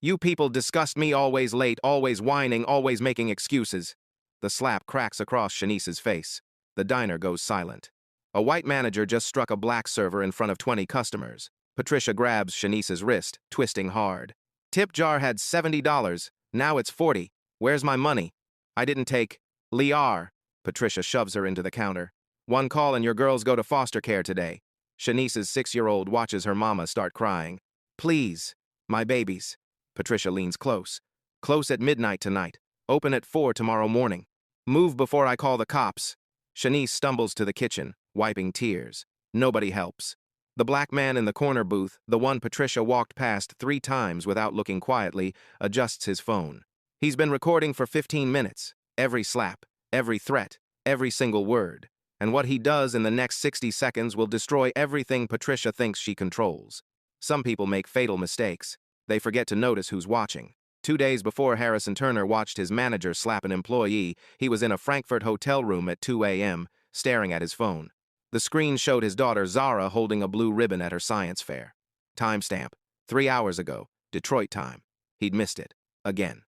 You people disgust me, always late, always whining, always making excuses. The slap cracks across Shanice's face. The diner goes silent. A white manager just struck a black server in front of 20 customers. Patricia grabs Shanice's wrist, twisting hard. Tip jar had $70. Now it's 40. Where's my money? I didn't take. Liar. Patricia shoves her into the counter. One call and your girls go to foster care today. Shanice's 6-year-old watches her mama start crying. Please, my babies. Patricia leans close. Close at midnight tonight. Open at 4 tomorrow morning. Move before I call the cops. Shanice stumbles to the kitchen, wiping tears. Nobody helps. The black man in the corner booth, the one Patricia walked past 3 times without looking quietly, adjusts his phone. He's been recording for 15 minutes. Every slap, every threat, every single word. And what he does in the next 60 seconds will destroy everything Patricia thinks she controls. Some people make fatal mistakes. They forget to notice who's watching. 2 days before Harrison Turner watched his manager slap an employee, he was in a Frankfurt hotel room at 2 a.m., staring at his phone. The screen showed his daughter Zara holding a blue ribbon at her science fair. Timestamp: 3 hours ago, Detroit time. He'd missed it. Again.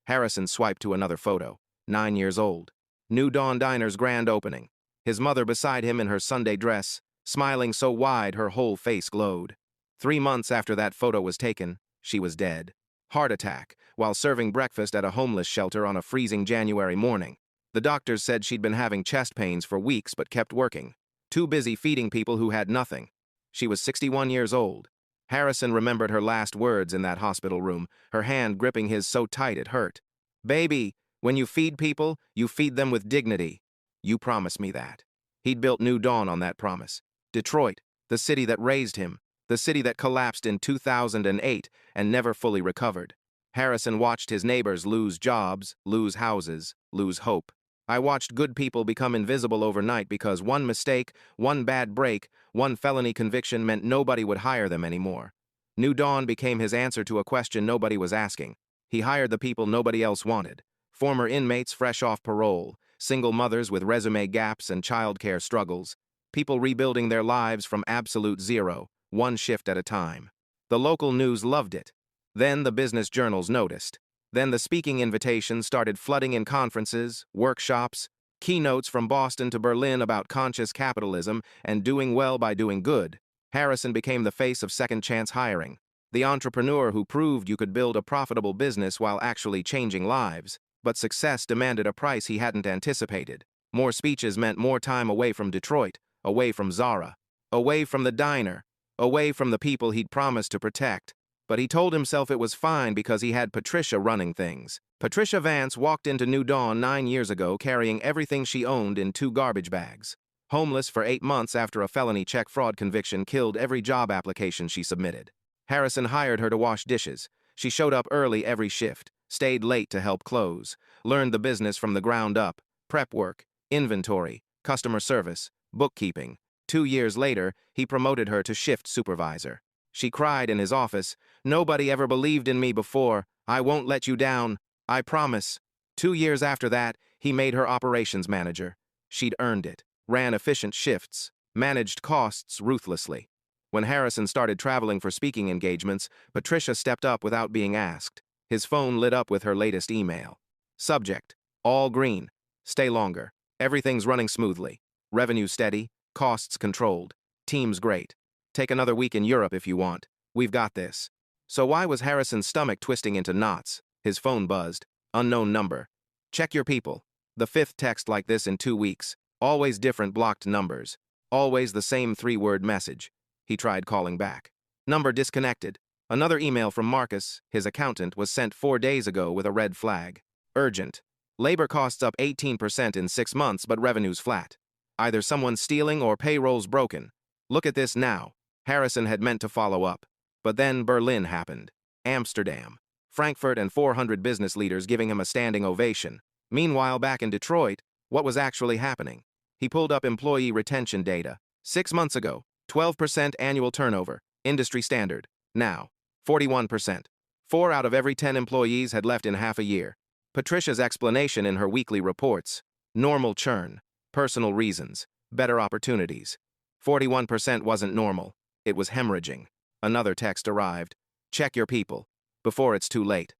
Harrison swiped to another photo. 9 years old. New Dawn Diner's grand opening. His mother beside him in her Sunday dress, smiling so wide her whole face glowed. 3 months after that photo was taken, she was dead. Heart attack, while serving breakfast at a homeless shelter on a freezing January morning. The doctors said she'd been having chest pains for weeks but kept working. Too busy feeding people who had nothing. She was 61 years old. Harrison remembered her last words in that hospital room, her hand gripping his so tight it hurt. Baby, when you feed people, you feed them with dignity. You promised me that. He'd built New Dawn on that promise. Detroit, the city that raised him, the city that collapsed in 2008 and never fully recovered. Harrison watched his neighbors lose jobs, lose houses, lose hope. I watched good people become invisible overnight because one mistake, one bad break, one felony conviction meant nobody would hire them anymore. New Dawn became his answer to a question nobody was asking. He hired the people nobody else wanted. Former inmates fresh off parole, single mothers with resume gaps and childcare struggles, people rebuilding their lives from absolute zero, one shift at a time. The local news loved it. Then the business journals noticed. Then the speaking invitations started flooding in conferences, workshops, keynotes from Boston to Berlin about conscious capitalism and doing well by doing good. Harrison became the face of second chance hiring, the entrepreneur who proved you could build a profitable business while actually changing lives. But success demanded a price he hadn't anticipated. More speeches meant more time away from Detroit, away from Zara, away from the diner, away from the people he'd promised to protect. But he told himself it was fine because he had Patricia running things. Patricia Vance walked into New Dawn 9 years ago carrying everything she owned in 2 garbage bags. Homeless for 8 months after a felony check fraud conviction killed every job application she submitted. Harrison hired her to wash dishes. She showed up early every shift, stayed late to help close, learned the business from the ground up, prep work, inventory, customer service, bookkeeping. 2 years later, he promoted her to shift supervisor. She cried in his office, "Nobody ever believed in me before. I won't let you down. I promise." 2 years after that, he made her operations manager. She'd earned it, ran efficient shifts, managed costs ruthlessly. When Harrison started traveling for speaking engagements, Patricia stepped up without being asked. His phone lit up with her latest email. Subject: all green. Stay longer. Everything's running smoothly. Revenue steady. Costs controlled. Team's great. Take another week in Europe if you want. We've got this. So why was Harrison's stomach twisting into knots? His phone buzzed. Unknown number. Check your people. The 5th text like this in 2 weeks. Always different blocked numbers. Always the same 3-word message. He tried calling back. Number disconnected. Another email from Marcus, his accountant, was sent 4 days ago with a red flag. Urgent. Labor costs up 18% in 6 months, but revenue's flat. Either someone's stealing or payroll's broken. Look at this now. Harrison had meant to follow up. But then Berlin happened. Amsterdam. Frankfurt and 400 business leaders giving him a standing ovation. Meanwhile, back in Detroit, what was actually happening? He pulled up employee retention data. 6 months ago, 12% annual turnover, industry standard. Now, 41%. 4 out of every 10 employees had left in half a year. Patricia's explanation in her weekly reports: normal churn, personal reasons, better opportunities. 41% wasn't normal. It was hemorrhaging. Another text arrived. Check your people. before it's too late.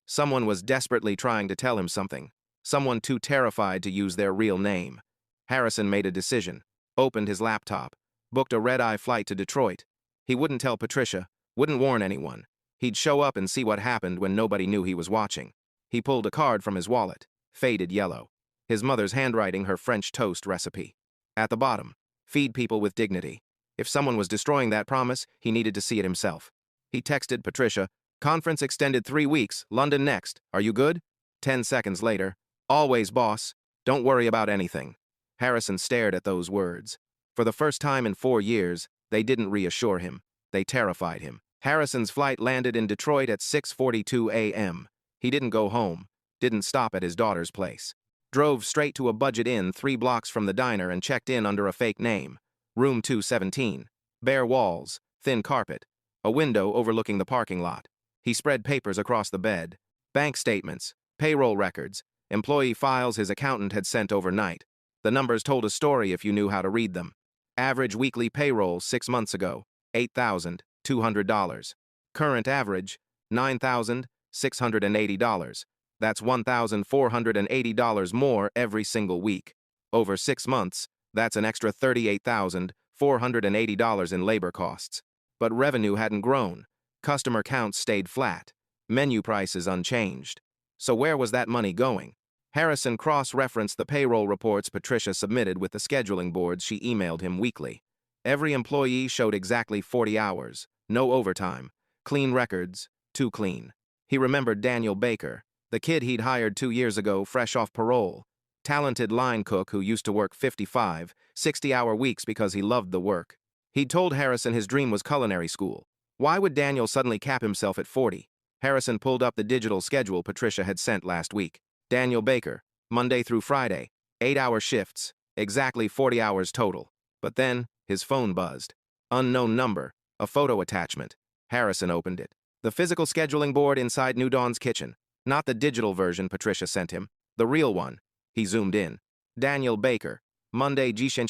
Someone was desperately trying to tell him something. Someone too terrified to use their real name. Harrison made a decision, opened his laptop, booked a red-eye flight to Detroit. He wouldn't tell Patricia, wouldn't warn anyone. He'd show up and see what happened when nobody knew he was watching. He pulled a card from his wallet, faded yellow. His mother's handwriting her French toast recipe. At the bottom, feed people with dignity. If someone was destroying that promise, he needed to see it himself. He texted Patricia, conference extended 3 weeks, London next, are you good? 10 seconds later, always boss, don't worry about anything. Harrison stared at those words. For the first time in 4 years, they didn't reassure him. They terrified him. Harrison's flight landed in Detroit at 6:42 a.m. He didn't go home, didn't stop at his daughter's place. Drove straight to a budget inn 3 blocks from the diner and checked in under a fake name. Room 217. Bare walls, thin carpet, a window overlooking the parking lot. He spread papers across the bed. Bank statements, payroll records, employee files his accountant had sent overnight. The numbers told a story if you knew how to read them. Average weekly payroll 6 months ago, $8,200. Current average, $9,680. That's $1,480 more every single week. Over 6 months, that's an extra $38,480 in labor costs. But revenue hadn't grown. Customer counts stayed flat. Menu prices unchanged. So where was that money going? Harrison cross-referenced the payroll reports Patricia submitted with the scheduling boards she emailed him weekly. Every employee showed exactly 40 hours, no overtime, clean records, too clean. He remembered Daniel Baker, the kid he'd hired 2 years ago fresh off parole. Talented line cook who used to work 55, 60-hour weeks because he loved the work. He'd told Harrison his dream was culinary school. Why would Daniel suddenly cap himself at 40? Harrison pulled up the digital schedule Patricia had sent last week. Daniel Baker, Monday through Friday, 8-hour shifts, exactly 40 hours total. But then, his phone buzzed. Unknown number, a photo attachment. Harrison opened it. The physical scheduling board inside New Dawn's kitchen. Not the digital version Patricia sent him, the real one. He zoomed in. Daniel Baker, Monday 10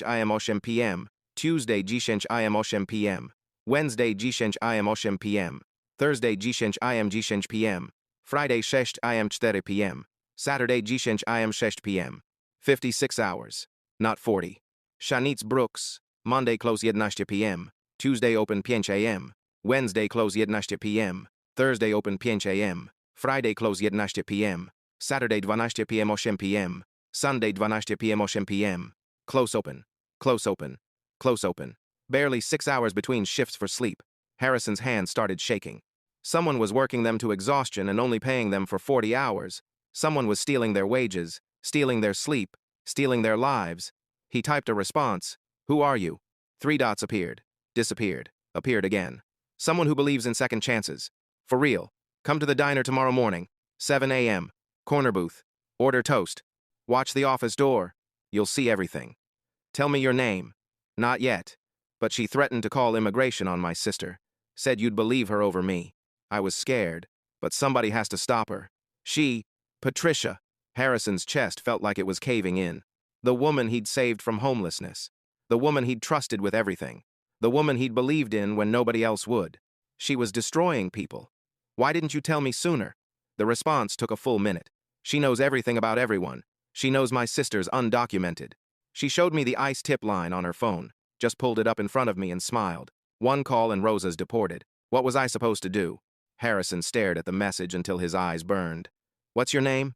p.m., Tuesday 10 p.m., Wednesday 10 p.m., Thursday 10 p.m., Friday 6 p.m., Saturday 10 p.m. 56 hours, not 40. Shanice Brooks, Monday close 11 p.m., Tuesday open 5 a.m., Wednesday close 11 p.m., Thursday open 5 a.m., Friday close 11 p.m., Saturday 12 p.m. 8 p.m., Sunday 12 p.m. 8 p.m. Close open, close open, close open. Barely 6 hours between shifts for sleep. Harrison's hands started shaking. Someone was working them to exhaustion and only paying them for 40 hours. Someone was stealing their wages, stealing their sleep, stealing their lives. He typed a response. Who are you? 3 dots appeared, disappeared, appeared again. Someone who believes in second chances. For real. Come to the diner tomorrow morning, 7 a.m., corner booth. Order toast. Watch the office door. You'll see everything. Tell me your name. Not yet. But she threatened to call immigration on my sister. Said you'd believe her over me. I was scared, but somebody has to stop her. Patricia. Harrison's chest felt like it was caving in. The woman he'd saved from homelessness. The woman he'd trusted with everything. The woman he'd believed in when nobody else would. She was destroying people. Why didn't you tell me sooner? The response took a full minute. She knows everything about everyone. She knows my sister's undocumented. She showed me the ICE tip line on her phone, just pulled it up in front of me and smiled. 1 call and Rosa's deported. What was I supposed to do? Harrison stared at the message until his eyes burned. What's your name?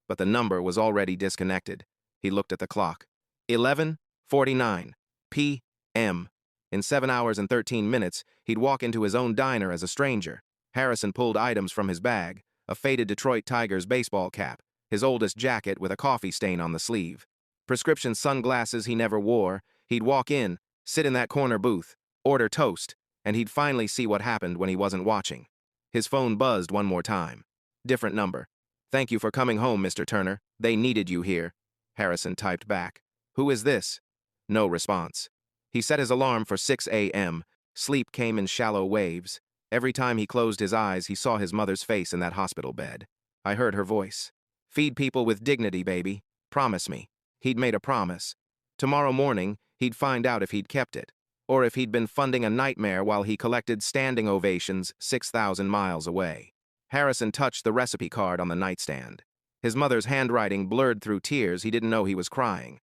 But the number was already disconnected. He looked at the clock. 11:49 p.m. In 7 hours and 13 minutes, he'd walk into his own diner as a stranger. Harrison pulled items from his bag, a faded Detroit Tigers baseball cap, his oldest jacket with a coffee stain on the sleeve. Prescription sunglasses he never wore. He'd walk in, sit in that corner booth, order toast, and he'd finally see what happened when he wasn't watching. His phone buzzed one more time. Different number. Thank you for coming home, Mr. Turner. They needed you here. Harrison typed back. Who is this? No response. He set his alarm for 6 a.m. Sleep came in shallow waves. Every time he closed his eyes, he saw his mother's face in that hospital bed. I heard her voice. Feed people with dignity, baby. Promise me. He'd made a promise. Tomorrow morning, he'd find out if he'd kept it. or if he'd been funding a nightmare while he collected standing ovations 6,000 miles away. Harrison touched the recipe card on the nightstand. His mother's handwriting blurred through tears. He didn't know he was crying.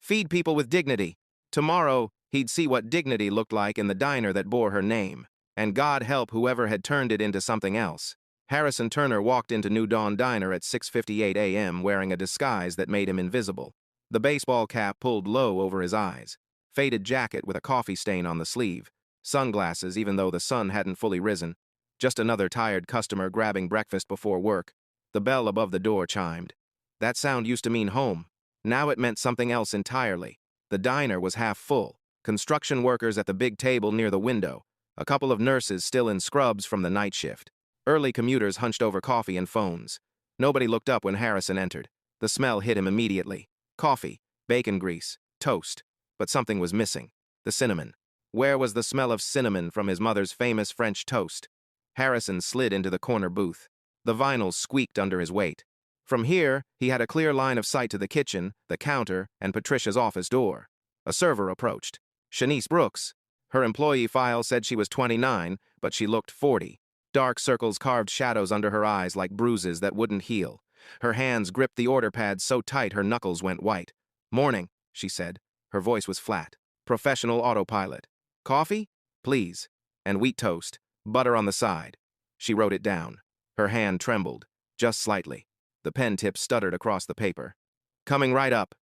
Feed people with dignity. Tomorrow, he'd see what dignity looked like in the diner that bore her name. And God help whoever had turned it into something else. Harrison Turner walked into New Dawn Diner at 6:58 a.m. wearing a disguise that made him invisible. The baseball cap pulled low over his eyes. Faded jacket with a coffee stain on the sleeve. Sunglasses even though the sun hadn't fully risen. Just another tired customer grabbing breakfast before work. The bell above the door chimed. That sound used to mean home. Now it meant something else entirely. The diner was half full. Construction workers at the big table near the window. A couple of nurses still in scrubs from the night shift. Early commuters hunched over coffee and phones. Nobody looked up when Harrison entered. The smell hit him immediately. Coffee, bacon grease, toast. But something was missing. The cinnamon. Where was the smell of cinnamon from his mother's famous French toast? Harrison slid into the corner booth. The vinyls squeaked under his weight. From here, he had a clear line of sight to the kitchen, the counter, and Patricia's office door. A server approached. Shanice Brooks. Her employee file said she was 29, but she looked 40. Dark circles carved shadows under her eyes like bruises that wouldn't heal. Her hands gripped the order pad so tight her knuckles went white. "Morning," she said. Her voice was flat. Professional autopilot. "Coffee? Please. And wheat toast. Butter on the side." She wrote it down. Her hand trembled, just slightly. The pen tip stuttered across the paper. "Coming right up."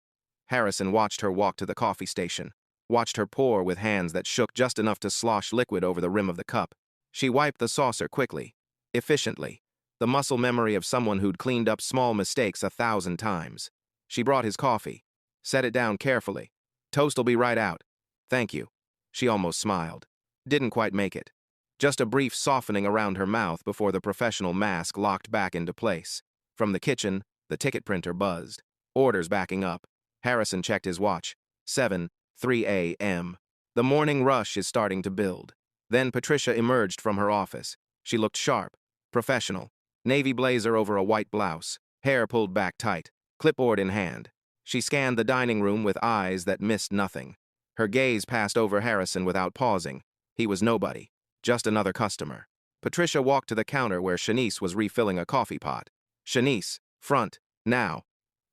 Harrison watched her walk to the coffee station. Watched her pour with hands that shook just enough to slosh liquid over the rim of the cup. She wiped the saucer quickly, efficiently, the muscle memory of someone who'd cleaned up small mistakes 1,000 times. She brought his coffee. Set it down carefully. "Toast'll be right out." "Thank you." She almost smiled. Didn't quite make it. Just a brief softening around her mouth before the professional mask locked back into place. From the kitchen, the ticket printer buzzed. Orders backing up. Harrison checked his watch. 7:03 a.m. The morning rush is starting to build. Then Patricia emerged from her office. She looked sharp, professional. Navy blazer over a white blouse, hair pulled back tight, clipboard in hand. She scanned the dining room with eyes that missed nothing. Her gaze passed over Harrison without pausing. He was nobody, just another customer. Patricia walked to the counter where Shanice was refilling a coffee pot. "Shanice, front, now."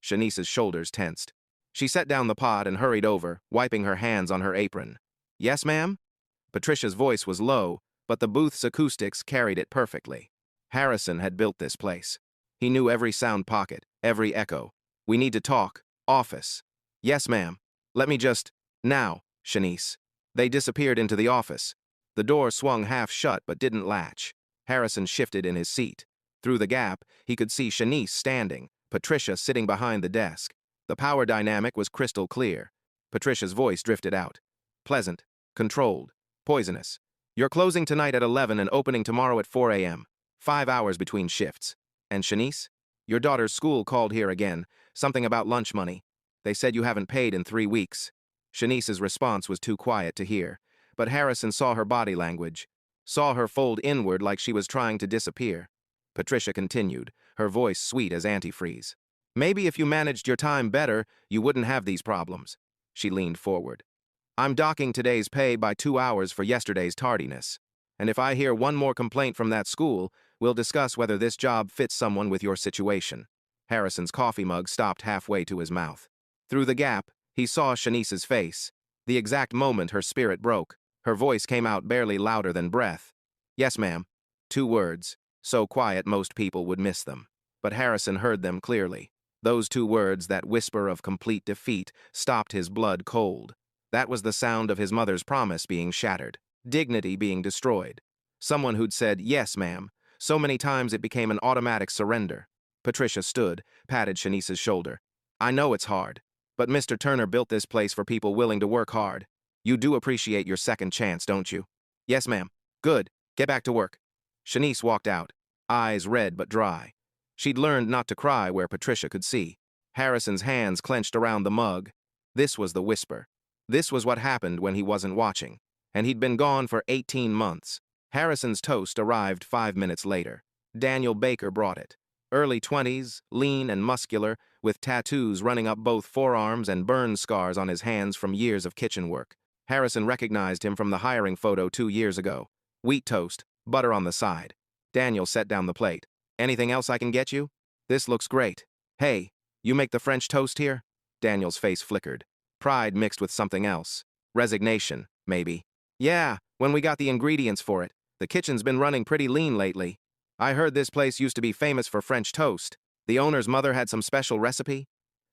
Shanice's shoulders tensed. She set down the pot and hurried over, wiping her hands on her apron. "Yes, ma'am?" Patricia's voice was low, but the booth's acoustics carried it perfectly. Harrison had built this place. He knew every sound pocket, every echo. "We need to talk. Office." "Yes, ma'am. Let me just—" "Now, Shanice." They disappeared into the office. The door swung half shut but didn't latch. Harrison shifted in his seat. Through the gap, he could see Shanice standing, Patricia sitting behind the desk. The power dynamic was crystal clear. Patricia's voice drifted out. Pleasant, controlled, poisonous. "You're closing tonight at 11 and opening tomorrow at 4 a.m. 5 hours between shifts. And Shanice? Your daughter's school called here again. Something about lunch money. They said you haven't paid in 3 weeks. Shanice's response was too quiet to hear, but Harrison saw her body language, saw her fold inward like she was trying to disappear. Patricia continued, her voice sweet as antifreeze. "Maybe if you managed your time better, you wouldn't have these problems." She leaned forward. "I'm docking today's pay by 2 hours for yesterday's tardiness. And if I hear one more complaint from that school, we'll discuss whether this job fits someone with your situation." Harrison's coffee mug stopped halfway to his mouth. Through the gap, he saw Shanice's face. The exact moment her spirit broke, her voice came out barely louder than breath. "Yes, ma'am." 2 words, so quiet most people would miss them. But Harrison heard them clearly. Those 2 words, that whisper of complete defeat, stopped his blood cold. That was the sound of his mother's promise being shattered, dignity being destroyed. Someone who'd said, "Yes, ma'am," so many times it became an automatic surrender. Patricia stood, patted Shanice's shoulder. "I know it's hard, but Mr. Turner built this place for people willing to work hard. You do appreciate your second chance, don't you?" "Yes, ma'am." "Good. Get back to work." Shanice walked out, eyes red but dry. She'd learned not to cry where Patricia could see. Harrison's hands clenched around the mug. This was the whisper. This was what happened when he wasn't watching. And he'd been gone for 18 months. Harrison's toast arrived 5 minutes later. Daniel Baker brought it. Early 20s, lean and muscular, with tattoos running up both forearms and burn scars on his hands from years of kitchen work. Harrison recognized him from the hiring photo 2 years ago. Wheat toast, butter on the side. Daniel set down the plate. Anything else I can get you? This looks great. Hey, you make the French toast here? Daniel's face flickered. Pride mixed with something else. Resignation, maybe. Yeah, when we got the ingredients for it. The kitchen's been running pretty lean lately. I heard this place used to be famous for French toast. The owner's mother had some special recipe?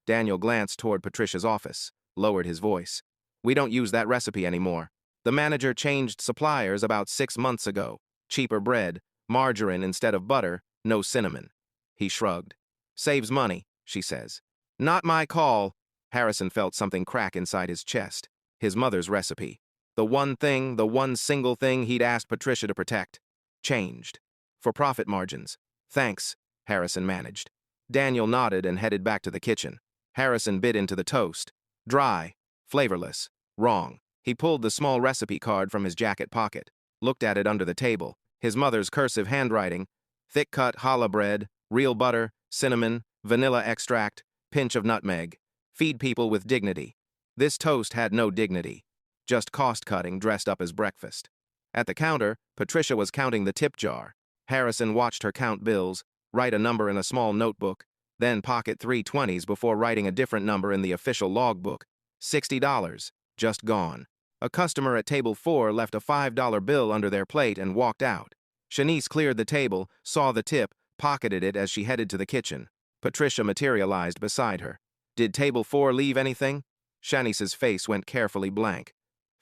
Daniel glanced toward Patricia's office, lowered his voice. We don't use that recipe anymore. The manager changed suppliers about 6 months ago. Cheaper bread, margarine instead of butter, no cinnamon. He shrugged. Saves money, she says. Not my call. Harrison felt something crack inside his chest. His mother's recipe. The one single thing he'd asked Patricia to protect. Changed. For profit margins. Thanks, Harrison managed. Daniel nodded and headed back to the kitchen. Harrison bit into the toast. Dry. Flavorless. Wrong. He pulled the small recipe card from his jacket pocket, looked at it under the table. His mother's cursive handwriting. Thick-cut challah bread, real butter, cinnamon, vanilla extract, pinch of nutmeg. Feed people with dignity. This toast had no dignity. Just cost-cutting dressed up as breakfast. At the counter, Patricia was counting the tip jar. Harrison watched her count bills, write a number in a small notebook, then pocket 3 20s before writing a different number in the official logbook. $60. Just gone. A customer at table 4 left a $5 bill under their plate and walked out. Shanice cleared the table, saw the tip, pocketed it as she headed to the kitchen. Patricia materialized beside her. Did table 4 leave anything? Shanice's face went carefully blank.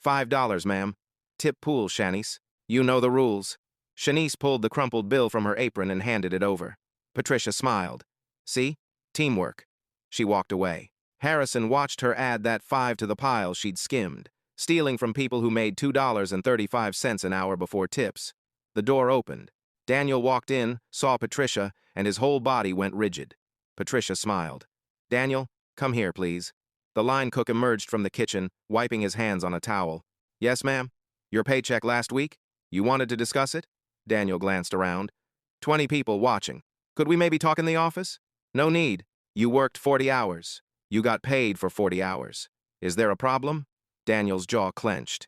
$5, ma'am. Tip pool, Shanice. You know the rules. Shanice pulled the crumpled bill from her apron and handed it over. Patricia smiled. See? Teamwork. She walked away. Harrison watched her add that 5 to the pile she'd skimmed, stealing from people who made $2.35 an hour before tips. The door opened. Daniel walked in, saw Patricia, and his whole body went rigid. Patricia smiled. Daniel, come here, please. The line cook emerged from the kitchen, wiping his hands on a towel. Yes, ma'am? Your paycheck last week? You wanted to discuss it? Daniel glanced around. 20 people watching. Could we maybe talk in the office? No need. You worked 40 hours. You got paid for 40 hours. Is there a problem? Daniel's jaw clenched.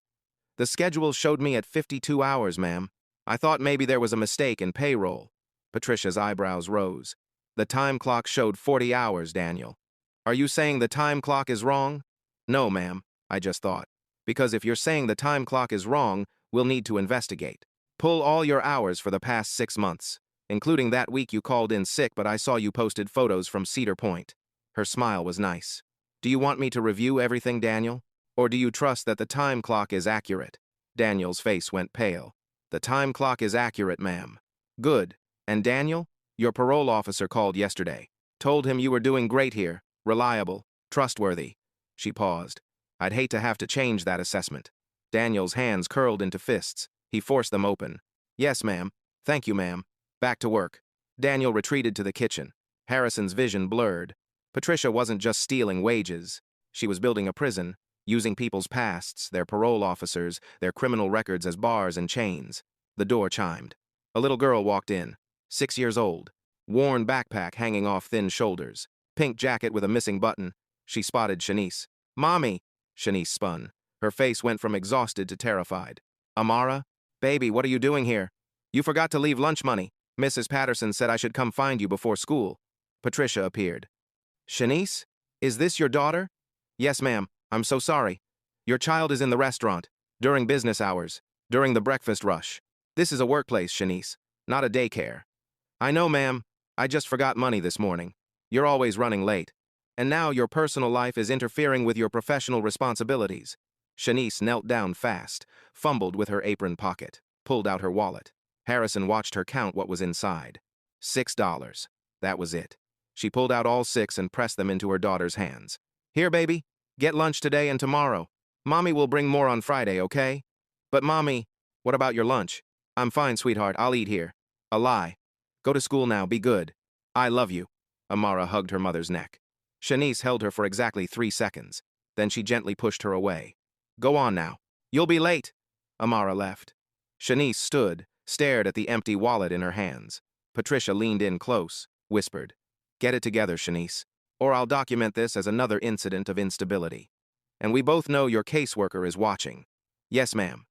The schedule showed me at 52 hours, ma'am. I thought maybe there was a mistake in payroll. Patricia's eyebrows rose. The time clock showed 40 hours, Daniel. Are you saying the time clock is wrong? No, ma'am, I just thought. Because if you're saying the time clock is wrong, we'll need to investigate. Pull all your hours for the past 6 months, including that week you called in sick but I saw you posted photos from Cedar Point. Her smile was nice. Do you want me to review everything, Daniel? Or do you trust that the time clock is accurate? Daniel's face went pale. The time clock is accurate, ma'am. Good. And Daniel? Your parole officer called yesterday. Told him you were doing great here. Reliable. Trustworthy. She paused. I'd hate to have to change that assessment. Daniel's hands curled into fists. He forced them open. Yes, ma'am. Thank you, ma'am. Back to work. Daniel retreated to the kitchen. Harrison's vision blurred. Patricia wasn't just stealing wages. She was building a prison, using people's pasts, their parole officers, their criminal records as bars and chains. The door chimed. A little girl walked in, 6 years old, worn backpack hanging off thin shoulders, pink jacket with a missing button. She spotted Shanice. Mommy! Shanice spun. Her face went from exhausted to terrified. Amara? Baby, what are you doing here? You forgot to leave lunch money. Mrs. Patterson said I should come find you before school. Patricia appeared. Shanice? Is this your daughter? Yes, ma'am. I'm so sorry. Your child is in the restaurant, during business hours, during the breakfast rush. This is a workplace, Shanice, not a daycare. I know, ma'am. I just forgot money this morning. You're always running late. And now your personal life is interfering with your professional responsibilities. Shanice knelt down fast, fumbled with her apron pocket, pulled out her wallet. Harrison watched her count what was inside. $6. That was it. She pulled out all 6 and pressed them into her daughter's hands. Here, baby. Get lunch today and tomorrow. Mommy will bring more on Friday, okay? But Mommy, what about your lunch? I'm fine, sweetheart. I'll eat here. A lie. Go to school now. Be good. I love you. Amara hugged her mother's neck. Shanice held her for exactly 3 seconds. Then she gently pushed her away. Go on now. You'll be late. Amara left. Shanice stood, stared at the empty wallet in her hands. Patricia leaned in close, whispered, Get it together, Shanice, or I'll document this as another incident of instability. And we both know your caseworker is watching. Yes, ma'am.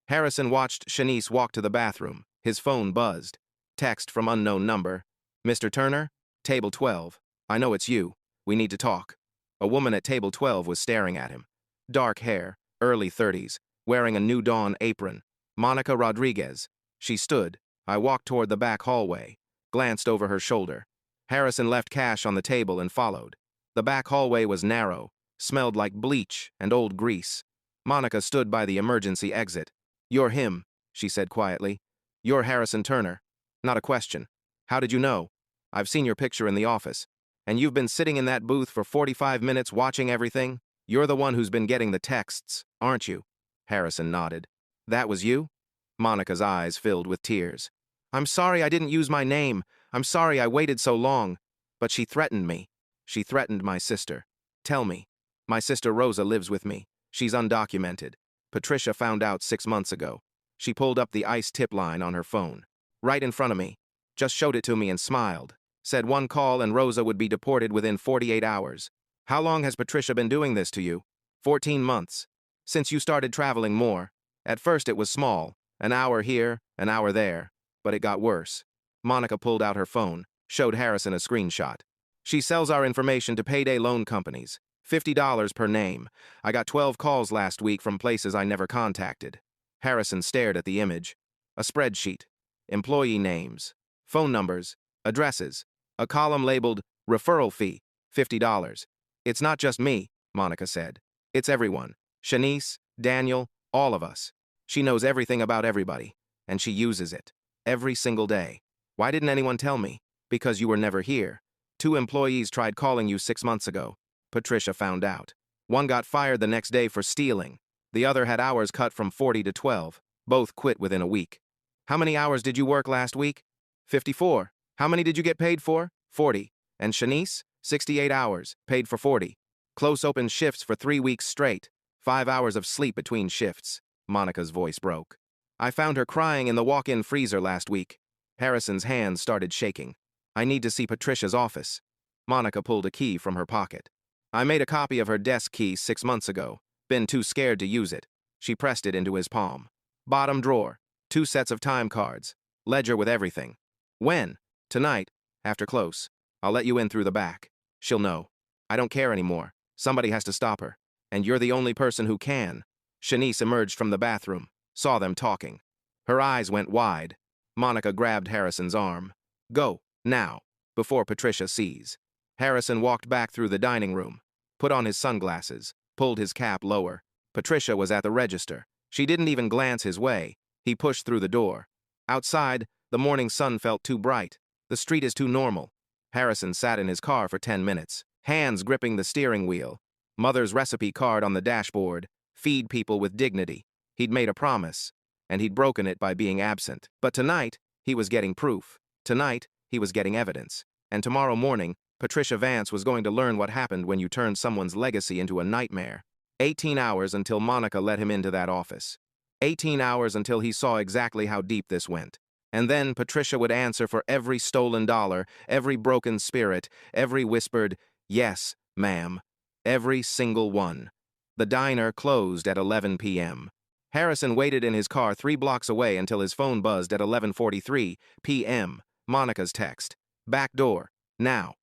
Harrison watched Shanice walk to the bathroom. His phone buzzed. Text from unknown number. Mr. Turner? Table 12. I know it's you. We need to talk. A woman at table 12 was staring at him. Dark hair, early 30s, wearing a New Dawn apron. Monica Rodriguez. She stood. I walked toward the back hallway, glanced over her shoulder. Harrison left cash on the table and followed. The back hallway was narrow, smelled like bleach and old grease. Monica stood by the emergency exit. You're him, she said quietly. You're Harrison Turner. Not a question. How did you know? I've seen your picture in the office. And you've been sitting in that booth for 45 minutes watching everything? You're the one who's been getting the texts, aren't you? Harrison nodded. That was you? Monica's eyes filled with tears. I'm sorry I didn't use my name. I'm sorry I waited so long. But she threatened me. She threatened my sister. Tell me. My sister Rosa lives with me. She's undocumented. Patricia found out 6 months ago. She pulled up the ICE tip line on her phone. Right in front of me. Just showed it to me and smiled. Said one call and Rosa would be deported within 48 hours. How long has Patricia been doing this to you? 14 months. Since you started traveling more. At first it was small. An hour here, an hour there. But it got worse. Monica pulled out her phone, showed Harrison a screenshot. She sells our information to payday loan companies. $50 per name. I got 12 calls last week from places I never contacted. Harrison stared at the image. A spreadsheet. Employee names. Phone numbers. Addresses. A column labeled, referral fee, $50. It's not just me, Monica said. It's everyone. Shanice, Daniel, all of us. She knows everything about everybody, and she uses it. Every single day. Why didn't anyone tell me? Because you were never here. 2 employees tried calling you 6 months ago. Patricia found out. One got fired the next day for stealing. The other had hours cut from 40 to 12. Both quit within a week. How many hours did you work last week? 54. How many did you get paid for? 40. And Shanice? 68 hours, paid for 40. Close open shifts for 3 weeks straight. 5 hours of sleep between shifts. Monica's voice broke. I found her crying in the walk-in freezer last week. Harrison's hands started shaking. I need to see Patricia's office. Monica pulled a key from her pocket. I made a copy of her desk key 6 months ago. Been too scared to use it. She pressed it into his palm. Bottom drawer. 2 sets of time cards. Ledger with everything. When? Tonight, after close. I'll let you in through the back. She'll know. I don't care anymore. Somebody has to stop her. And you're the only person who can. Shanice emerged from the bathroom, saw them talking. Her eyes went wide. Monica grabbed Harrison's arm. Go, now, before Patricia sees. Harrison walked back through the dining room, put on his sunglasses, pulled his cap lower. Patricia was at the register. She didn't even glance his way. He pushed through the door. Outside, the morning sun felt too bright. The street is too normal. Harrison sat in his car for 10 minutes, hands gripping the steering wheel. Mother's recipe card on the dashboard. Feed people with dignity. He'd made a promise, and he'd broken it by being absent. But tonight, he was getting proof. Tonight, he was getting evidence. And tomorrow morning, Patricia Vance was going to learn what happened when you turned someone's legacy into a nightmare. 18 hours until Monica let him into that office. 18 hours until he saw exactly how deep this went. And then Patricia would answer for every stolen dollar, every broken spirit, every whispered, yes, ma'am. Every single one. The diner closed at 11 p.m. Harrison waited in his car 3 blocks away until his phone buzzed at 11:43 p.m. Monica's text. Back door. Now.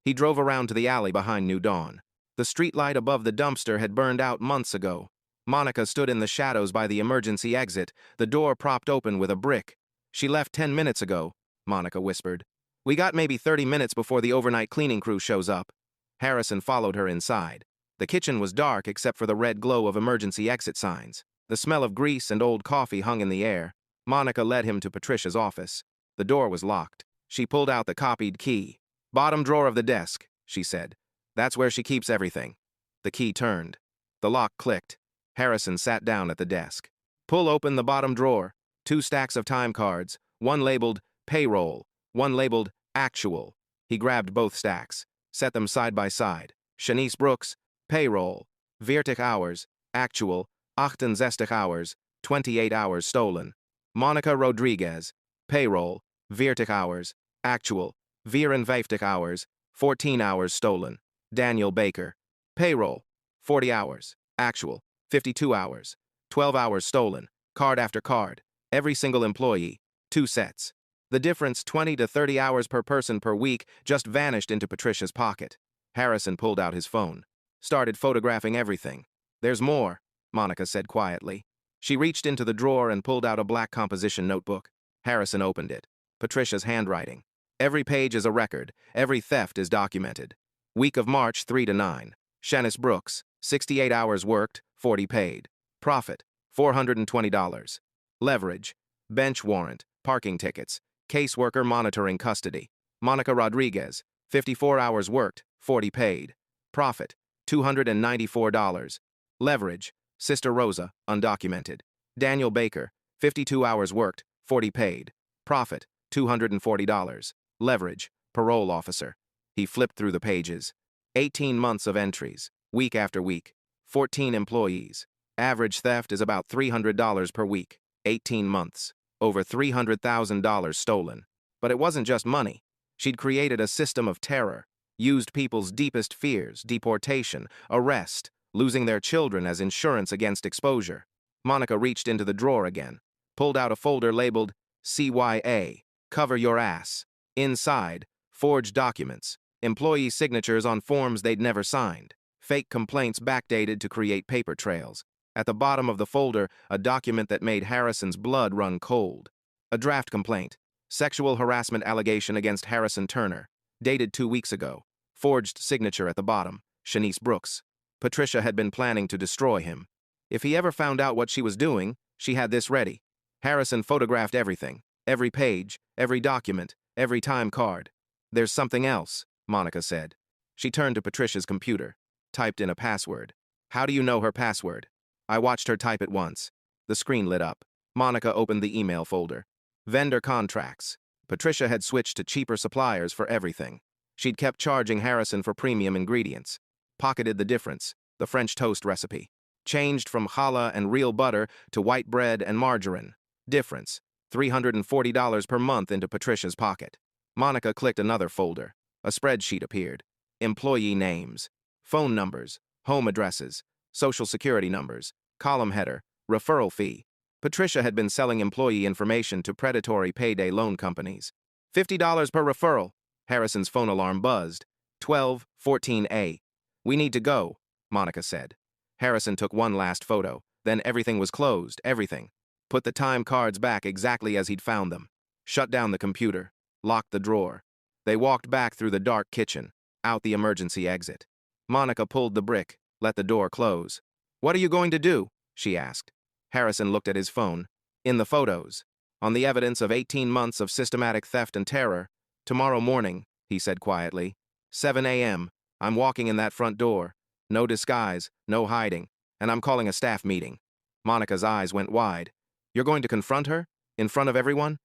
He drove around to the alley behind New Dawn. The streetlight above the dumpster had burned out months ago. Monica stood in the shadows by the emergency exit, the door propped open with a brick. She left 10 minutes ago, Monica whispered. We got maybe 30 minutes before the overnight cleaning crew shows up. Harrison followed her inside. The kitchen was dark except for the red glow of emergency exit signs. The smell of grease and old coffee hung in the air. Monica led him to Patricia's office. The door was locked. She pulled out the copied key. Bottom drawer of the desk, she said. That's where she keeps everything. The key turned. The lock clicked. Harrison sat down at the desk. Pull open the bottom drawer. 2 stacks of time cards, one labeled payroll, one labeled actual. He grabbed both stacks, set them side by side. Shanice Brooks, payroll, 40 hours, actual, 68 hours, 28 hours stolen. Monica Rodriguez, payroll, 40 hours, actual, 54 hours, 14 hours stolen. Daniel Baker, payroll, 40 hours, Actual, 52 hours. 12 hours stolen, card after card. Every single employee, 2 sets. The difference, 20 to 30 hours per person per week, just vanished into Patricia's pocket. Harrison pulled out his phone. Started photographing everything. There's more, Monica said quietly. She reached into the drawer and pulled out a black composition notebook. Harrison opened it. Patricia's handwriting. Every page is a record. Every theft is documented. Week of March 3 to 9. Shanice Brooks, 68 hours worked, 40 paid. Profit, $420. Leverage, bench warrant, parking tickets, caseworker monitoring custody. Monica Rodriguez, 54 hours worked, 40 paid. Profit, $294. Leverage, Sister Rosa, undocumented. Daniel Baker, 52 hours worked, 40 paid. Profit, $240. Leverage, parole officer. He flipped through the pages. 18 months of entries, week after week. 14 employees. Average theft is about $300 per week. 18 months. Over $300,000 stolen. But it wasn't just money. She'd created a system of terror. Used people's deepest fears, deportation, arrest, losing their children as insurance against exposure. Monica reached into the drawer again, pulled out a folder labeled CYA, Cover Your Ass. Inside, forged documents, employee signatures on forms they'd never signed, fake complaints backdated to create paper trails. At the bottom of the folder, a document that made Harrison's blood run cold. A draft complaint, sexual harassment allegation against Harrison Turner, dated 2 weeks ago. Forged signature at the bottom, Shanice Brooks. Patricia had been planning to destroy him. If he ever found out what she was doing, she had this ready. Harrison photographed everything, every page, every document, every time card. There's something else, Monica said. She turned to Patricia's computer, typed in a password. How do you know her password? I watched her type it once. The screen lit up. Monica opened the email folder. Vendor contracts. Patricia had switched to cheaper suppliers for everything. She'd kept charging Harrison for premium ingredients. Pocketed the difference, the French toast recipe. Changed from challah and real butter to white bread and margarine. Difference, $340 per month into Patricia's pocket. Monica clicked another folder. A spreadsheet appeared. Employee names, phone numbers, home addresses, social security numbers, column header, referral fee. Patricia had been selling employee information to predatory payday loan companies. $50 per referral. Harrison's phone alarm buzzed. 12:14 We need to go, Monica said. Harrison took one last photo. Then everything was closed, everything. Put the time cards back exactly as he'd found them. Shut down the computer. Locked the drawer. They walked back through the dark kitchen, out the emergency exit. Monica pulled the brick, let the door close. What are you going to do? She asked. Harrison looked at his phone. In the photos. On the evidence of 18 months of systematic theft and terror. Tomorrow morning, he said quietly. 7 a.m. I'm walking in that front door. No disguise, no hiding. And I'm calling a staff meeting. Monica's eyes went wide. You're going to confront her? In front of everyone?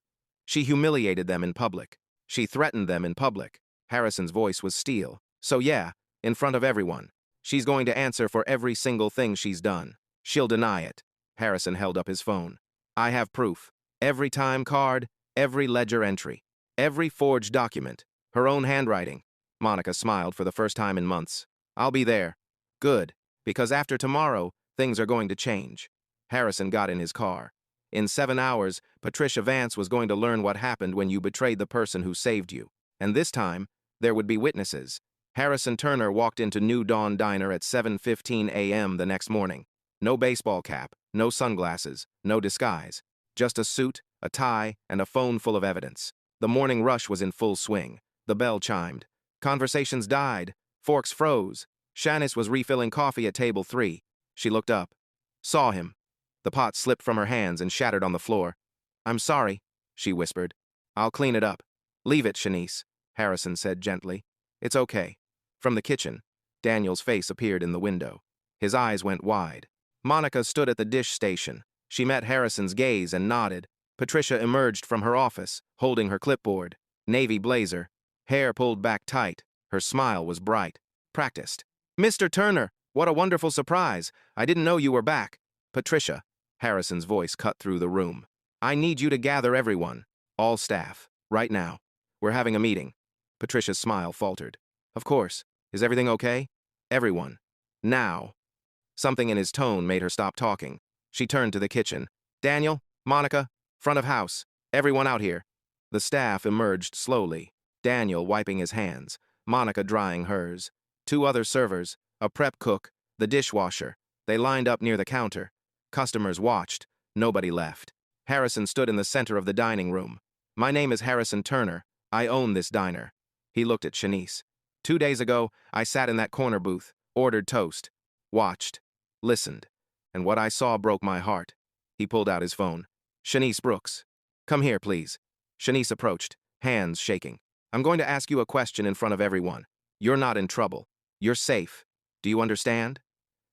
She humiliated them in public. She threatened them in public. Harrison's voice was steel. So yeah, in front of everyone. She's going to answer for every single thing she's done. She'll deny it. Harrison held up his phone. I have proof. Every time card, every ledger entry, every forged document, her own handwriting. Monica smiled for the first time in months. I'll be there. Good, because after tomorrow, things are going to change. Harrison got in his car. In 7 hours, Patricia Vance was going to learn what happened when you betrayed the person who saved you. And this time, there would be witnesses. Harrison Turner walked into New Dawn Diner at 7:15 a.m. the next morning. No baseball cap, no sunglasses, no disguise. Just a suit, a tie, and a phone full of evidence. The morning rush was in full swing. The bell chimed. Conversations died. Forks froze. Shanice was refilling coffee at table 3. She looked up. Saw him. The pot slipped from her hands and shattered on the floor. I'm sorry, she whispered. I'll clean it up. Leave it, Shanice, Harrison said gently. It's okay. From the kitchen, Daniel's face appeared in the window. His eyes went wide. Monica stood at the dish station. She met Harrison's gaze and nodded. Patricia emerged from her office, holding her clipboard. Navy blazer. Hair pulled back tight. Her smile was bright. Practiced. Mr. Turner, what a wonderful surprise. I didn't know you were back. Patricia. Harrison's voice cut through the room. I need you to gather everyone. All staff. Right now. We're having a meeting. Patricia's smile faltered. Of course. Is everything okay? Everyone. Now. Something in his tone made her stop talking. She turned to the kitchen. Daniel, Monica, front of house. Everyone out here. The staff emerged slowly. Daniel wiping his hands, Monica drying hers. Two other servers, a prep cook, the dishwasher. They lined up near the counter. Customers watched. Nobody left. Harrison stood in the center of the dining room. My name is Harrison Turner. I own this diner. He looked at Shanice. 2 days ago, I sat in that corner booth, ordered toast, watched, listened, and what I saw broke my heart. He pulled out his phone. Shanice Brooks. Come here, please. Shanice approached, hands shaking. I'm going to ask you a question in front of everyone. You're not in trouble. You're safe. Do you understand?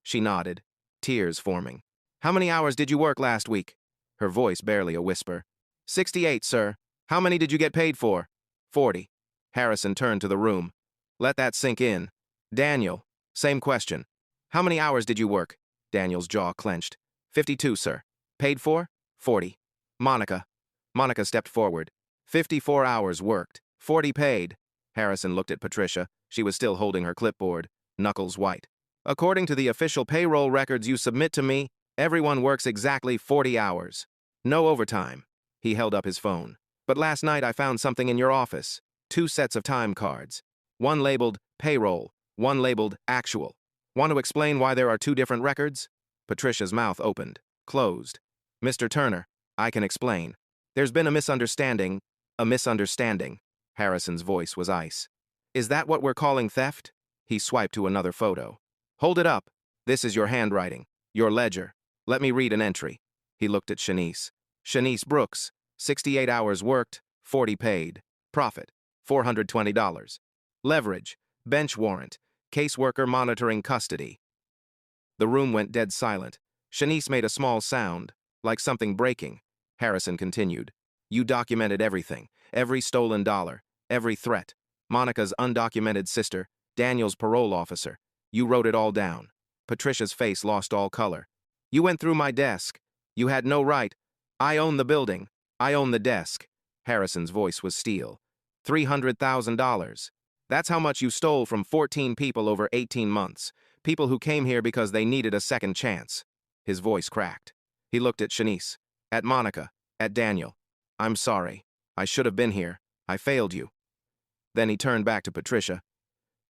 She nodded, tears forming. How many hours did you work last week? Her voice barely a whisper. 68, sir. How many did you get paid for? 40. Harrison turned to the room. Let that sink in. Daniel, same question. How many hours did you work? Daniel's jaw clenched. 52, sir. Paid for? 40. Monica. Monica stepped forward. 54 hours worked. 40 paid. Harrison looked at Patricia. She was still holding her clipboard, knuckles white. According to the official payroll records you submit to me, everyone works exactly 40 hours. No overtime. He held up his phone. But last night I found something in your office. 2 sets of time cards. One labeled payroll, one labeled actual. Want to explain why there are 2 different records? Patricia's mouth opened, closed. Mr. Turner, I can explain. There's been a misunderstanding. A misunderstanding. Harrison's voice was ice. Is that what we're calling theft? He swiped to another photo. Hold it up. This is your handwriting, your ledger. Let me read an entry. He looked at Shanice. Shanice Brooks, 68 hours worked, 40 paid. Profit, $420. Leverage, bench warrant, caseworker monitoring custody. The room went dead silent. Shanice made a small sound, like something breaking. Harrison continued. You documented everything, every stolen dollar, every threat. Monica's undocumented sister, Daniel's parole officer. You wrote it all down. Patricia's face lost all color. You went through my desk. You had no right. I own the building. I own the desk. Harrison's voice was steel. $300,000. That's how much you stole from 14 people over 18 months. People who came here because they needed a second chance. His voice cracked. He looked at Shanice, at Monica, at Daniel. I'm sorry. I should have been here. I failed you. Then he turned back to Patricia.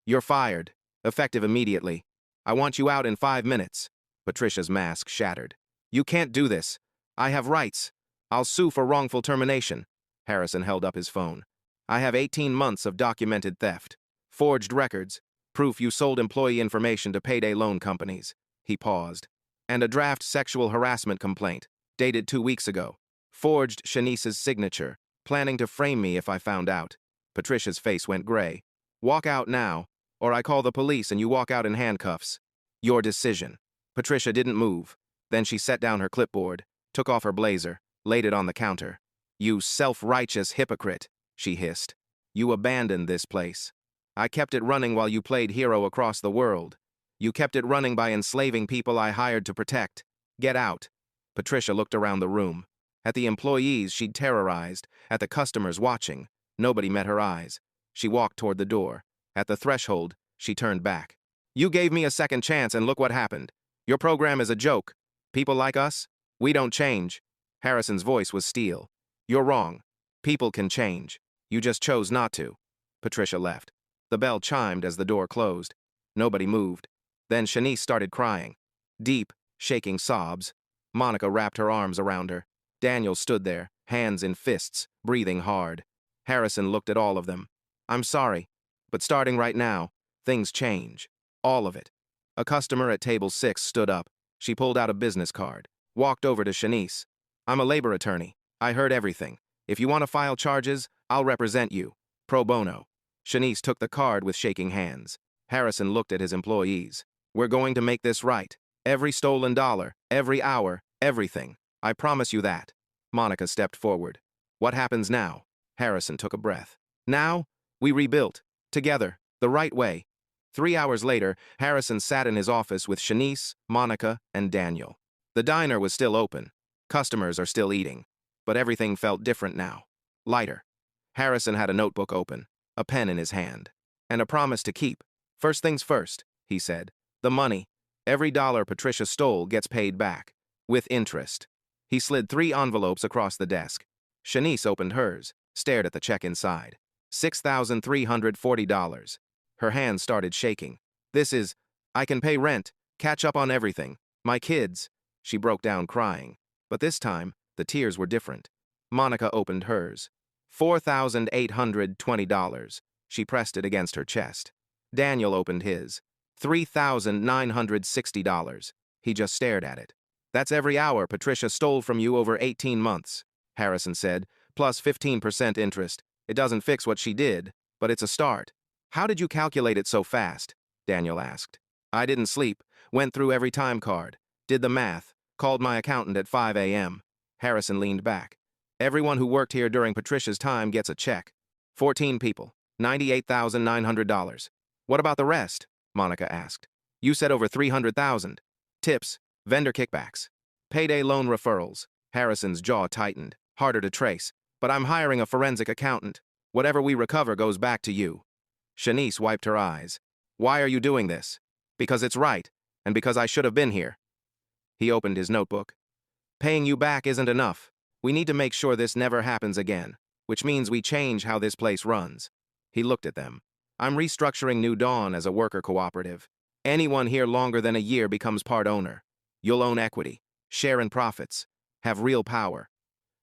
You're fired. Effective immediately. I want you out in 5 minutes. Patricia's mask shattered. You can't do this. I have rights. I'll sue for wrongful termination. Harrison held up his phone. I have 18 months of documented theft. Forged records. Proof you sold employee information to payday loan companies. He paused. And a draft sexual harassment complaint, dated 2 weeks ago. Forged Shanice's signature, planning to frame me if I found out. Patricia's face went gray. Walk out now, or I call the police and you walk out in handcuffs. Your decision. Patricia didn't move. Then she set down her clipboard, took off her blazer, laid it on the counter. You self-righteous hypocrite, she hissed. You abandoned this place. I kept it running while you played hero across the world. You kept it running by enslaving people I hired to protect. Get out. Patricia looked around the room. At the employees she'd terrorized, at the customers watching. Nobody met her eyes. She walked toward the door. At the threshold, she turned back. You gave me a second chance and look what happened. Your program is a joke. People like us, we don't change. Harrison's voice was steel. You're wrong. People can change. You just chose not to. Patricia left. The bell chimed as the door closed. Nobody moved. Then Shanice started crying. Deep, shaking sobs. Monica wrapped her arms around her. Daniel stood there, hands in fists, breathing hard. Harrison looked at all of them. I'm sorry, but starting right now, things change. All of it. A customer at table 6 stood up. She pulled out a business card, walked over to Shanice. I'm a labor attorney. I heard everything. If you want to file charges, I'll represent you. Pro bono. Shanice took the card with shaking hands. Harrison looked at his employees. We're going to make this right. Every stolen dollar, every hour, everything. I promise you that. Monica stepped forward. What happens now? Harrison took a breath. Now, we rebuilt. Together. The right way. 3 hours later, Harrison sat in his office with Shanice, Monica, and Daniel. The diner was still open. Customers are still eating. But everything felt different now. Lighter. Harrison had a notebook open, a pen in his hand, and a promise to keep. First things first, he said. The money. Every dollar Patricia stole gets paid back. With interest. He slid 3 envelopes across the desk. Shanice opened hers, stared at the check inside. $6,340. Her hands started shaking. I can pay rent, catch up on everything. My kids. She broke down crying. But this time, the tears were different. Monica opened hers. $4,820. She pressed it against her chest. Daniel opened his. $3,960. He just stared at it. That's every hour Patricia stole from you over 18 months, Harrison said, plus 15% interest. It doesn't fix what she did, but it's a start. How did you calculate it so fast? Daniel asked. I didn't sleep, went through every time card, did the math, called my accountant at 5 a.m. Harrison leaned back. Everyone who worked here during Patricia's time gets a check. 14 people, $98,900. What about the rest? Monica asked. You said over 300,000. Tips, vendor kickbacks, payday loan referrals. Harrison's jaw tightened. Harder to trace. But I'm hiring a forensic accountant. Whatever we recover goes back to you. Shanice wiped her eyes. Why are you doing this? Because it's right, and because I should have been here. He opened his notebook. Paying you back isn't enough. We need to make sure this never happens again, which means we change how this place runs. He looked at them. I'm restructuring New Dawn as a worker cooperative. Anyone here longer than a year becomes part owner. You'll own equity, share in profits, have real power.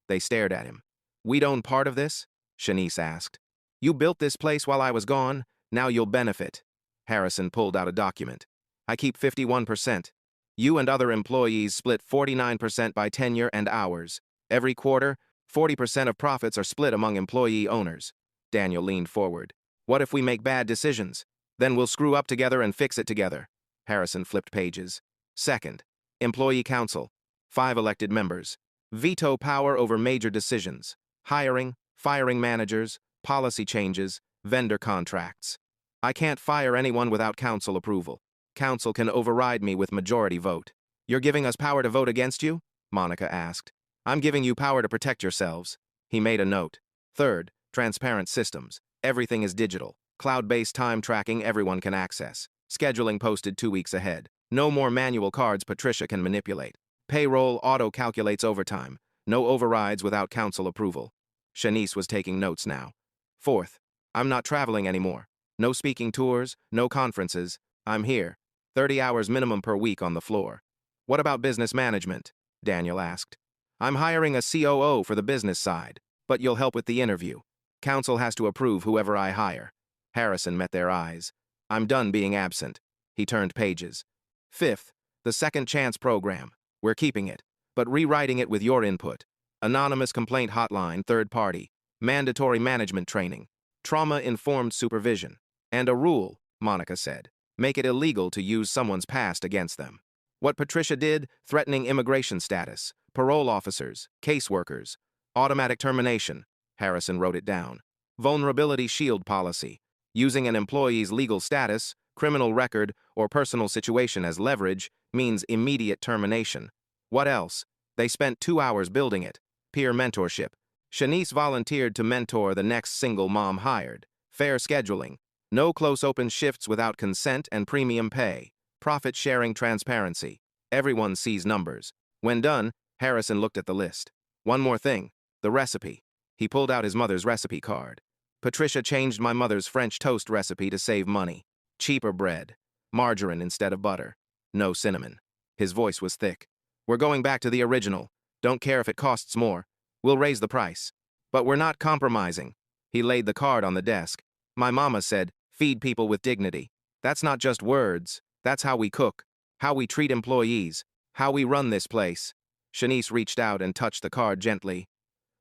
They stared at him. We'd own part of this? Shanice asked. You built this place while I was gone, now you'll benefit. Harrison pulled out a document. I keep 51%. You and other employees split 49% by tenure and hours. Every quarter, 40% of profits are split among employee owners. Daniel leaned forward. What if we make bad decisions? Then we'll screw up together and fix it together. Harrison flipped pages. Second, Employee Council. 5 elected members. Veto power over major decisions. Hiring, firing managers, policy changes, vendor contracts. I can't fire anyone without council approval. Council can override me with majority vote. You're giving us power to vote against you? Monica asked. I'm giving you power to protect yourselves. He made a note. Third, transparent systems. Everything is digital. Cloud-based time tracking everyone can access. Scheduling posted 2 weeks ahead. No more manual cards Patricia can manipulate. Payroll auto-calculates overtime. No overrides without council approval. Shanice was taking notes now. Fourth, I'm not traveling anymore. No speaking tours, no conferences. I'm here. 30 hours minimum per week on the floor. What about business management? Daniel asked. I'm hiring a COO for the business side, but you'll help with the interview. Council has to approve whoever I hire. Harrison met their eyes. I'm done being absent. He turned pages. Fifth, the Second Chance program. We're keeping it, but rewriting it with your input. Anonymous complaint hotline, third party. Mandatory management training. Trauma-informed supervision. And a rule, Monica said. Make it illegal to use someone's past against them. What Patricia did, threatening immigration status, parole officers, caseworkers, automatic termination. Harrison wrote it down. Vulnerability shield policy. Using an employee's legal status, criminal record, or personal situation as leverage means immediate termination. What else? They spent 2 hours building it. Peer mentorship. Shanice volunteered to mentor the next single mom hired. Fair scheduling. No close open shifts without consent and premium pay. Profit-sharing transparency. Everyone sees numbers. When done, Harrison looked at the list. One more thing. The recipe. He pulled out his mother's recipe card. Patricia changed my mother's French toast recipe to save money. Cheaper bread. Margarine instead of butter. No cinnamon. His voice was thick. We're going back to the original. Don't care if it costs more. We'll raise the price. But we're not compromising. He laid the card on the desk. My mama said, feed people with dignity. That's not just words. That's how we cook. How we treat employees. How we run this place. Shanice reached out and touched the card gently.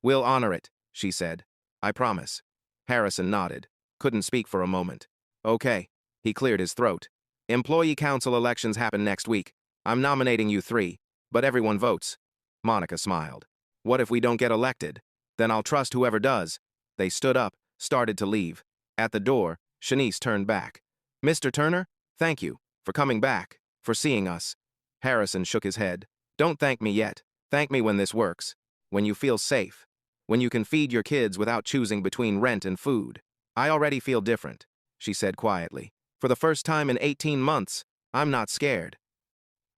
We'll honor it, she said. I promise. Harrison nodded. Couldn't speak for a moment. Okay. He cleared his throat. Employee council elections happen next week. I'm nominating you 3, but everyone votes. Monica smiled. What if we don't get elected? Then I'll trust whoever does. They stood up, started to leave. At the door, Shanice turned back. Mr. Turner, thank you for coming back, for seeing us. Harrison shook his head. Don't thank me yet. Thank me when this works. When you feel safe. When you can feed your kids without choosing between rent and food. I already feel different, she said quietly. For the first time in 18 months, I'm not scared.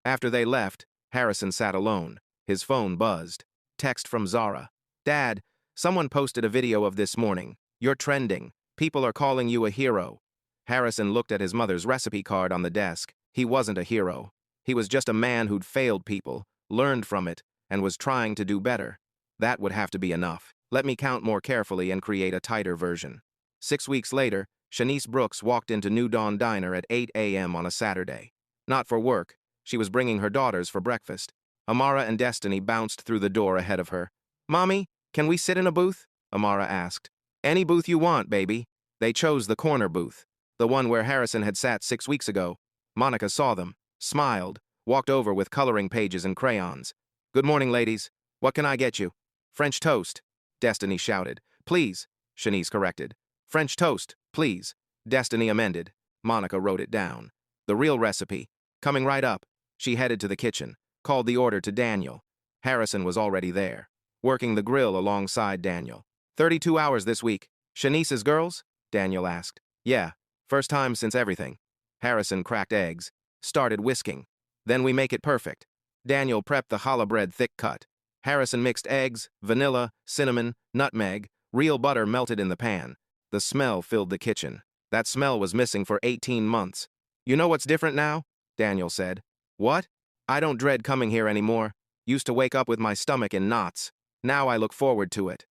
After they left, Harrison sat alone. His phone buzzed. Text from Zara. Dad, someone posted a video of this morning. You're trending. People are calling you a hero. Harrison looked at his mother's recipe card on the desk. He wasn't a hero. He was just a man who'd failed people, learned from it, and was trying to do better. That would have to be enough. Let me count more carefully and create a tighter version. 6 weeks later, Shanice Brooks walked into New Dawn Diner at 8 a.m. on a Saturday. Not for work. She was bringing her daughters for breakfast. Amara and Destiny bounced through the door ahead of her. Mommy, can we sit in a booth? Amara asked. Any booth you want, baby. They chose the corner booth, the one where Harrison had sat 6 weeks ago. Monica saw them, smiled, walked over with coloring pages and crayons. Good morning, ladies. What can I get you? French toast, Destiny shouted. Please, Shanice corrected. French toast, please, Destiny amended. Monica wrote it down. The real recipe. Coming right up. She headed to the kitchen, called the order to Daniel. Harrison was already there, working the grill alongside Daniel. 32 hours this week. Shanice's girls? Daniel asked. Yeah, first time since everything. Harrison cracked eggs, started whisking. Then we make it perfect. Daniel prepped the challah bread thick cut. Harrison mixed eggs, vanilla, cinnamon, nutmeg, real butter melted in the pan. The smell filled the kitchen. That smell was missing for 18 months. You know what's different now? Daniel said. What? I don't dread coming here anymore. Used to wake up with my stomach in knots. Now I look forward to it.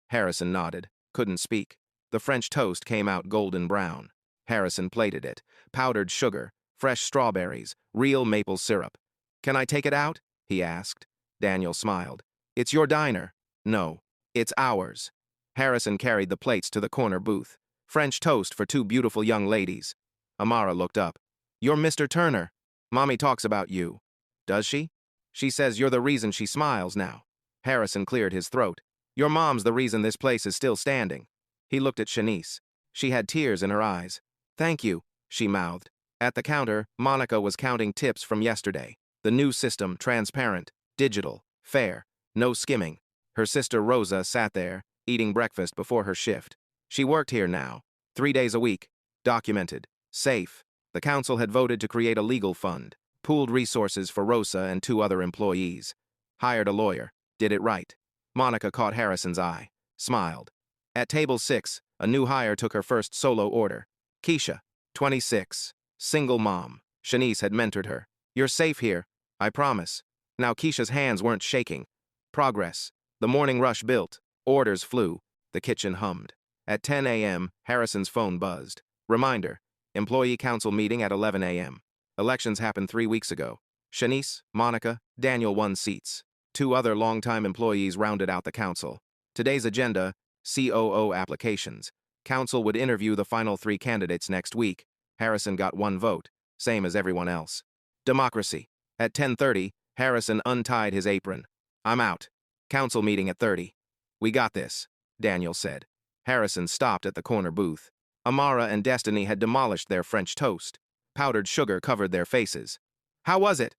Harrison nodded, couldn't speak. The French toast came out golden brown. Harrison plated it. Powdered sugar, fresh strawberries, real maple syrup. Can I take it out? He asked. Daniel smiled. It's your diner. No, it's ours. Harrison carried the plates to the corner booth. French toast for 2 beautiful young ladies. Amara looked up. You're Mr. Turner. Mommy talks about you. Does she? She says you're the reason she smiles now. Harrison cleared his throat. Your mom's the reason this place is still standing. He looked at Shanice. She had tears in her eyes. Thank you, she mouthed. At the counter, Monica was counting tips from yesterday. The new system, transparent, digital, fair, no skimming. Her sister Rosa sat there, eating breakfast before her shift. She worked here now, 3 days a week. Documented. Safe. The council had voted to create a legal fund, pooled resources for Rosa and 2 other employees. Hired a lawyer. Did it right. Monica caught Harrison's eye. Smiled. At table 6, a new hire took her first solo order. Keisha, 26. Single mom. Shanice had mentored her. You're safe here. I promise. Now Keisha's hands weren't shaking. Progress. The morning rush built. Orders flew. The kitchen hummed. At 10 a.m., Harrison's phone buzzed. Reminder. Employee council meeting at 11 a.m. Elections happened 3 weeks ago. Shanice, Monica, Daniel won seats. 2 other longtime employees rounded out the council. Today's agenda, COO applications. Council would interview the final 3 candidates next week. Harrison got 1 vote, same as everyone else. Democracy. At 10:30, Harrison untied his apron. I'm out. Council meeting at 30. We got this, Daniel said. Harrison stopped at the corner booth. Amara and Destiny had demolished their French toast. Powdered sugar covered their faces. How was it?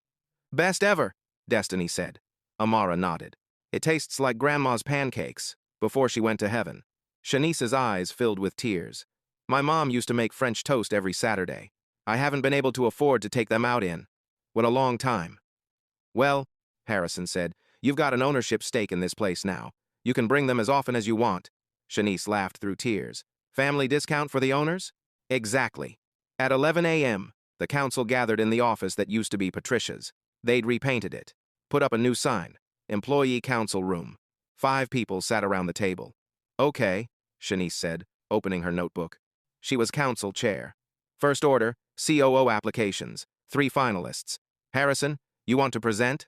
Best ever, Destiny said. Amara nodded. It tastes like Grandma's pancakes, before she went to heaven. Shanice's eyes filled with tears. My mom used to make French toast every Saturday. I haven't been able to afford to take them out in. What a long time. Well, Harrison said, you've got an ownership stake in this place now. You can bring them as often as you want. Shanice laughed through tears. Family discount for the owners? Exactly. At 11 a.m., the council gathered in the office that used to be Patricia's. They'd repainted it. Put up a new sign. Employee council room. 5 people sat around the table. Okay, Shanice said, opening her notebook. She was council chair. First order, COO applications. 3 finalists. Harrison, you want to present?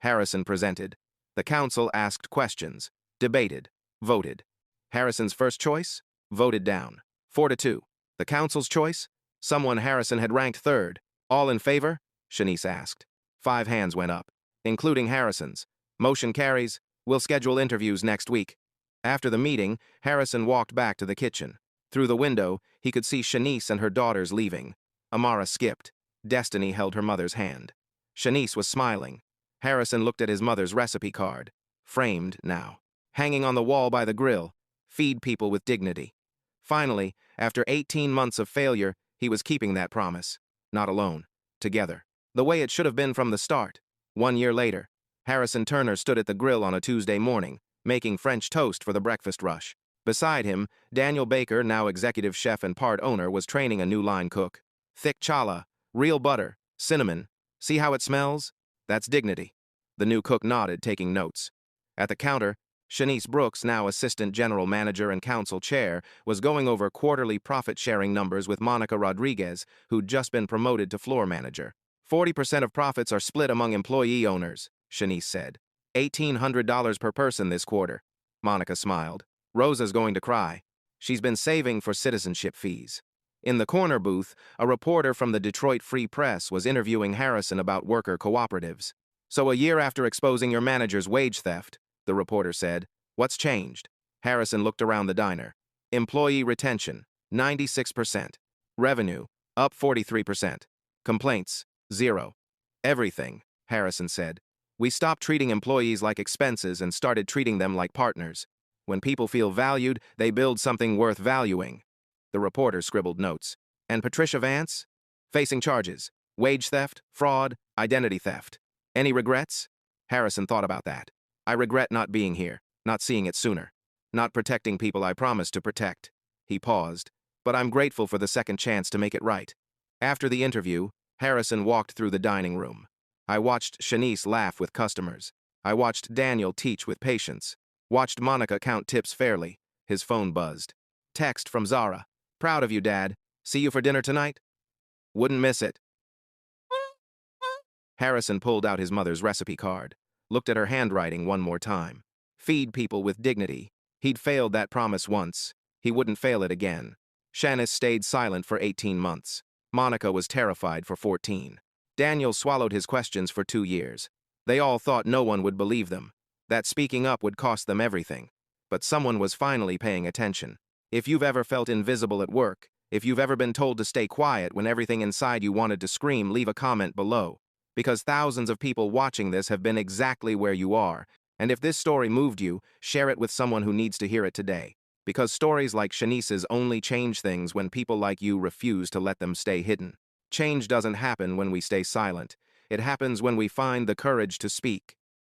Harrison presented. The council asked questions. Debated. Voted. Harrison's first choice? Voted down. 4-2. The council's choice? Someone Harrison had ranked 3rd. All in favor? Shanice asked. 5 hands went up, including Harrison's. Motion carries. We'll schedule interviews next week. After the meeting, Harrison walked back to the kitchen. Through the window, he could see Shanice and her daughters leaving. Amara skipped. Destiny held her mother's hand. Shanice was smiling. Harrison looked at his mother's recipe card. Framed now. Hanging on the wall by the grill. Feed people with dignity. Finally, after 18 months of failure, he was keeping that promise. Not alone. Together. The way it should have been from the start. 1 year later, Harrison Turner stood at the grill on a Tuesday morning, making French toast for the breakfast rush. Beside him, Daniel Baker, now executive chef and part owner, was training a new line cook. Thick challah, real butter, cinnamon. See how it smells? That's dignity. The new cook nodded, taking notes. At the counter, Shanice Brooks, now assistant general manager and council chair, was going over quarterly profit-sharing numbers with Monica Rodriguez, who'd just been promoted to floor manager. 40% of profits are split among employee owners, Shanice said. $1,800 per person this quarter. Monica smiled. Rosa's going to cry. She's been saving for citizenship fees. In the corner booth, a reporter from the Detroit Free Press was interviewing Harrison about worker cooperatives. So a year after exposing your manager's wage theft, the reporter said, what's changed? Harrison looked around the diner. Employee retention, 96%. Revenue, up 43%. Complaints, 0. Everything, Harrison said. We stopped treating employees like expenses and started treating them like partners. When people feel valued, they build something worth valuing. The reporter scribbled notes. And Patricia Vance? Facing charges. Wage theft, fraud, identity theft. Any regrets? Harrison thought about that. I regret not being here, not seeing it sooner, not protecting people I promised to protect. He paused. But I'm grateful for the second chance to make it right. After the interview, Harrison walked through the dining room. I watched Shanice laugh with customers. I watched Daniel teach with patience. Watched Monica count tips fairly. His phone buzzed. Text from Zara. Proud of you, Dad. See you for dinner tonight? Wouldn't miss it. Harrison pulled out his mother's recipe card, looked at her handwriting one more time. Feed people with dignity. He'd failed that promise once. He wouldn't fail it again. Shanice stayed silent for 18 months. Monica was terrified for 14. Daniel swallowed his questions for 2 years. They all thought no one would believe them, that speaking up would cost them everything. But someone was finally paying attention. If you've ever felt invisible at work, if you've ever been told to stay quiet when everything inside you wanted to scream, leave a comment below. Because thousands of people watching this have been exactly where you are. And if this story moved you, share it with someone who needs to hear it today. Because stories like Shanice's only change things when people like you refuse to let them stay hidden. Change doesn't happen when we stay silent. It happens when we find the courage to speak.